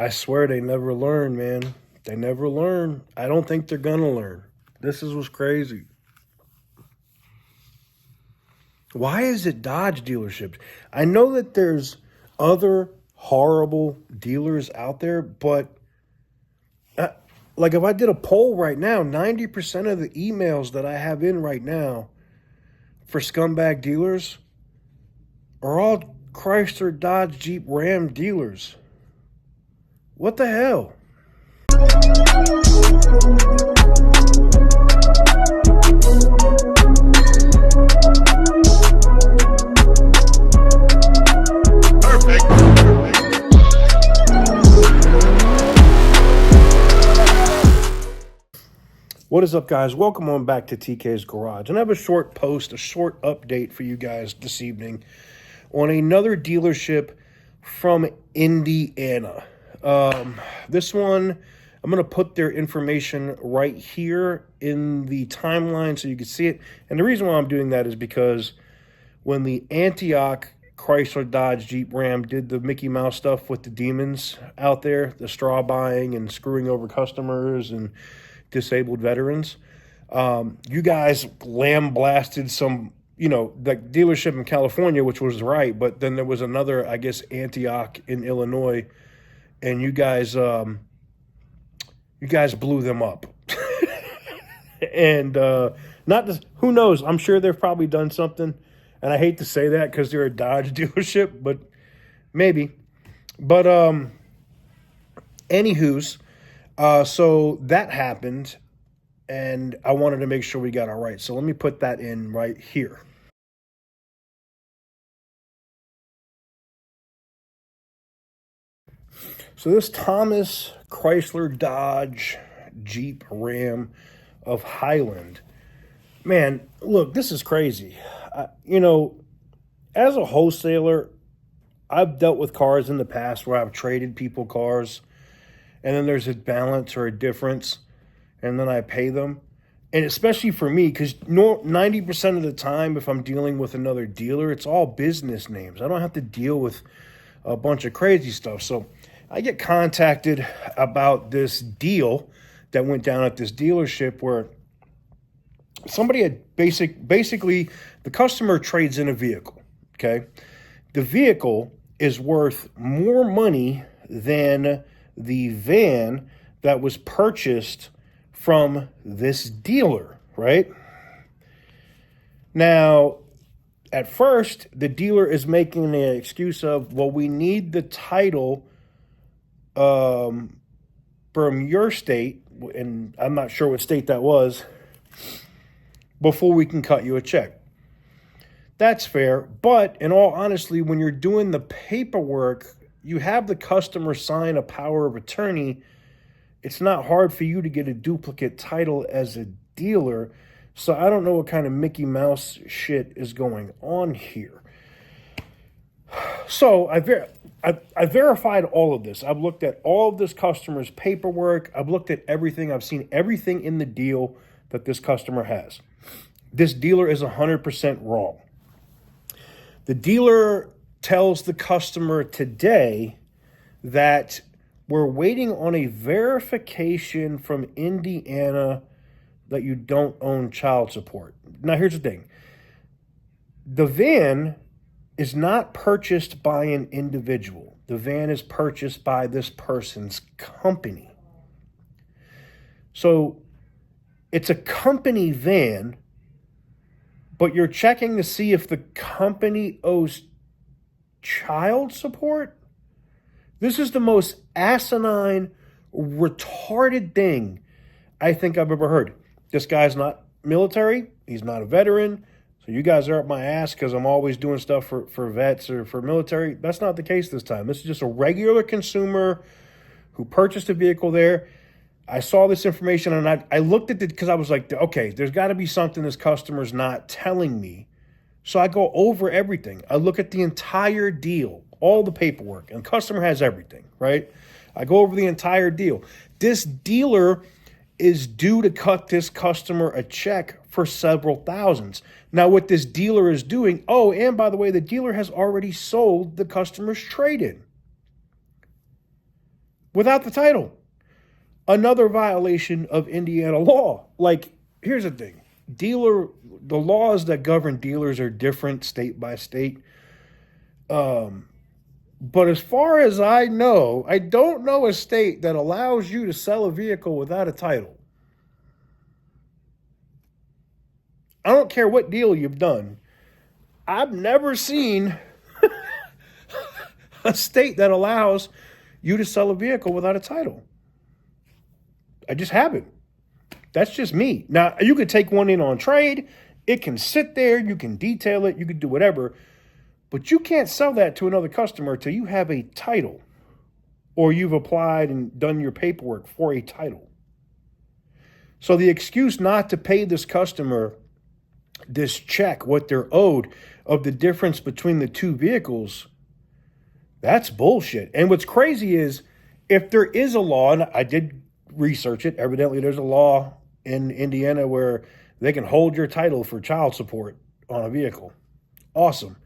I swear they never learn, man. They never learn. I don't think they're going to learn. This is what's crazy. Why is it Dodge dealerships? I know that there's other horrible dealers out there, but like if I did a poll right now, 90% of the emails that I have in right now for scumbag dealers are all Chrysler, Dodge, Jeep, Ram dealers. What the hell? What is up, guys? Welcome on back to TK's Garage. And I have a short post, a short update for you guys this evening on another dealership from Indiana. This one, I'm going to put their information right here in the timeline so you can see it. And the reason why I'm doing that is because when the Antioch Chrysler, Dodge, Jeep, Ram did the Mickey Mouse stuff with the demons out there, the straw buying and screwing over customers and disabled veterans, you guys lambasted some, the dealership in California, which was right, but then there was another, I guess, Antioch in Illinois, and you guys blew them up. And who knows? I'm sure they've probably done something, and I hate to say that because they're a Dodge dealership, but maybe. But anywho's. So that happened, and I wanted to make sure we got it right. So let me put that in right here. So this Thomas Chrysler Dodge Jeep Ram of Highland, man, look, this is crazy. As a wholesaler, I've dealt with cars in the past where I've traded people cars, and then there's a balance or a difference, and then I pay them. And especially for me, because 90% of the time, if I'm dealing with another dealer, it's all business names. I don't have to deal with a bunch of crazy stuff. So I get contacted about this deal that went down at this dealership where somebody had basically the customer trades in a vehicle, okay? The vehicle is worth more money than the van that was purchased from this dealer, right? Now, at first, the dealer is making an excuse of, well, we need the title from your state, and I'm not sure what state that was, before we can cut you a check. That's fair, but in all honesty, when you're doing the paperwork, you have the customer sign a power of attorney. It's not hard for you to get a duplicate title as a dealer. So I don't know what kind of Mickey Mouse shit is going on here. So I verified all of this. I've looked at all of this customer's paperwork. I've looked at everything. I've seen everything in the deal that this customer has. This dealer is 100% wrong. The dealer tells the customer today that we're waiting on a verification from Indiana that you don't own child support. Now, here's the thing. The van is not purchased by an individual. The van is purchased by this person's company. So it's a company van, but you're checking to see if the company owes child support? This is the most asinine, retarded thing I think I've ever heard. This guy's not military. He's not a veteran. So you guys are up my ass because I'm always doing stuff for vets or for military. That's not the case this time. This is just a regular consumer who purchased a vehicle there. I saw this information and I looked at it because I was like, okay, there's got to be something this customer's not telling me. So I go over everything. I look at the entire deal, all the paperwork, and the customer has everything, right? I go over the entire deal. This dealer is due to cut this customer a check for several thousands. Now, what this dealer is doing, oh, and by the way, the dealer has already sold the customer's trade-in. without the title. Another violation of Indiana law. Like, here's the thing. The laws that govern dealers are different state by state. But as far as I know, I don't know a state that allows you to sell a vehicle without a title. I don't care what deal you've done. I've never seen a state that allows you to sell a vehicle without a title. I just haven't. That's just me. Now, you could take one in on trade. It can sit there. You can detail it. You can do whatever. But you can't sell that to another customer till you have a title or you've applied and done your paperwork for a title. So the excuse not to pay this customer this check, what they're owed of the difference between the two vehicles, that's bullshit. And what's crazy is if there is a law, and I did research it, evidently there's a law in Indiana where they can hold your title for child support on a vehicle. Awesome.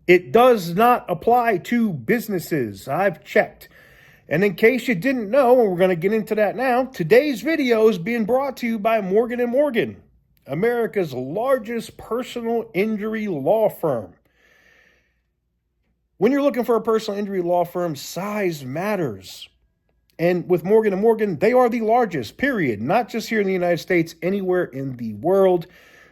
It does not apply to businesses. I've checked. And in case you didn't know, and we're going to get into that now, today's video is being brought to you by Morgan & Morgan, America's largest personal injury law firm. When you're looking for a personal injury law firm, size matters. And with Morgan & Morgan, they are the largest, period. Not just here in the United States, anywhere in the world.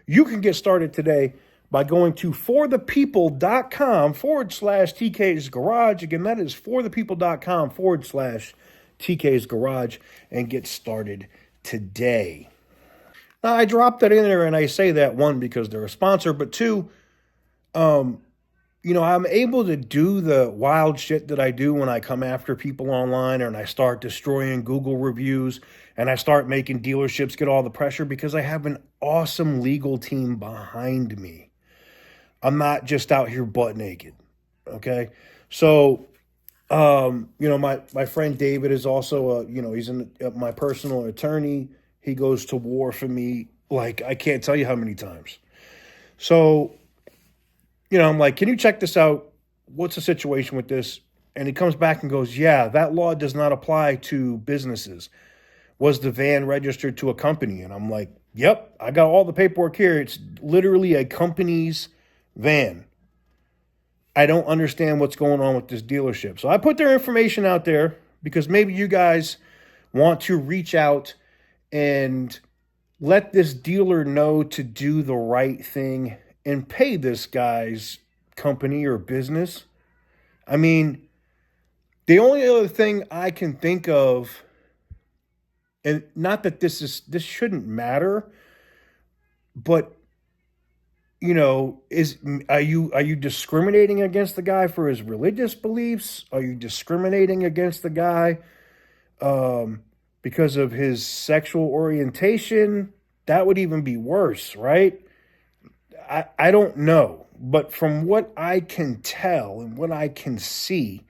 You can get started today by going to forthepeople.com/TK's Garage. Again, that is forthepeople.com/TK's Garage, and get started today. Now, I dropped that in there, and I say that, one, because they're a sponsor, but two, I'm able to do the wild shit that I do when I come after people online and I start destroying Google reviews and I start making dealerships get all the pressure because I have an awesome legal team behind me. I'm not just out here butt naked. Okay. So, my friend David is also, he's my personal attorney. He goes to war for me. Like, I can't tell you how many times. So, I'm like, can you check this out? What's the situation with this? And he comes back and goes, yeah, that law does not apply to businesses. Was the van registered to a company? And I'm like, yep, I got all the paperwork here. It's literally a company's van. I don't understand what's going on with this dealership. So I put their information out there because maybe you guys want to reach out and let this dealer know to do the right thing and pay this guy's company or business. I mean, the only other thing I can think of, and not that this shouldn't matter, but are you discriminating against the guy for his religious beliefs? Are you discriminating against the guy because of his sexual orientation? That would even be worse, right? I don't know. But from what I can tell and what I can see,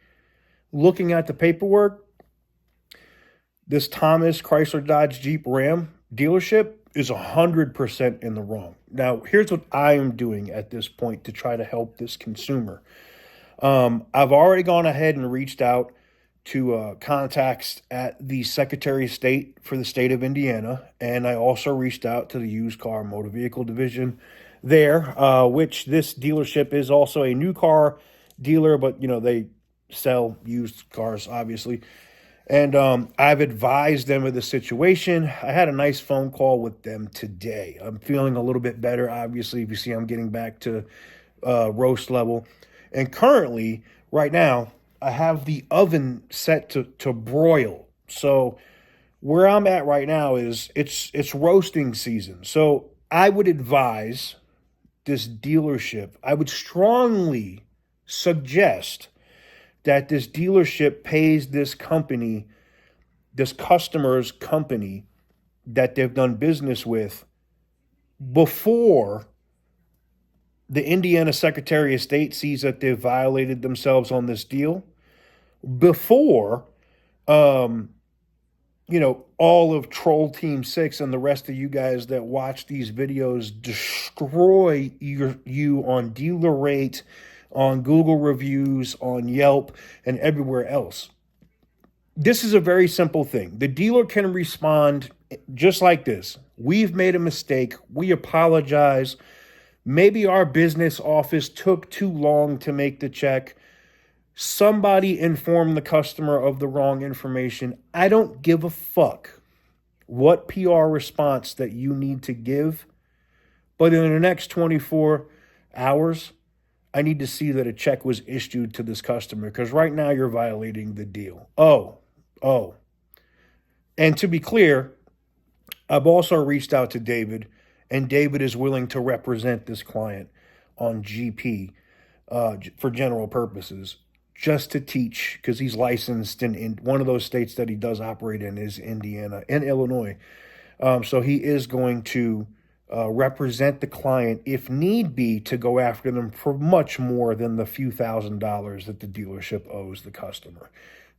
looking at the paperwork, this Thomas Chrysler Dodge Jeep Ram dealership is 100% in the wrong. Now, here's what I am doing at this point to try to help this consumer. I've already gone ahead and reached out to contacts at the Secretary of State for the state of Indiana, and I also reached out to the used car motor vehicle division there, which this dealership is also a new car dealer, but they sell used cars, obviously. And I've advised them of the situation. I had a nice phone call with them today. I'm feeling a little bit better. Obviously, if you see, I'm getting back to roast level. And currently, right now, I have the oven set to broil. So where I'm at right now is it's roasting season. So I would advise this dealership, I would strongly suggest that this dealership pays this company, this customer's company that they've done business with before the Indiana Secretary of State sees that they've violated themselves on this deal, before, all of Troll Team 6 and the rest of you guys that watch these videos destroy you on dealer rate, on Google reviews, on Yelp, and everywhere else. This is a very simple thing. The dealer can respond just like this. We've made a mistake. We apologize. Maybe our business office took too long to make the check. Somebody informed the customer of the wrong information. I don't give a fuck what PR response that you need to give, but in the next 24 hours, I need to see that a check was issued to this customer, because right now you're violating the deal. Oh. And to be clear, I've also reached out to David, and David is willing to represent this client on GP for general purposes, just to teach, because he's licensed in one of those states that he does operate in is Indiana and Illinois. So he is going to represent the client, if need be, to go after them for much more than the few $1,000s that the dealership owes the customer.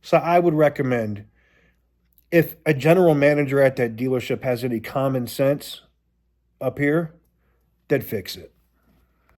So I would recommend, if a general manager at that dealership has any common sense up here, they'd fix it.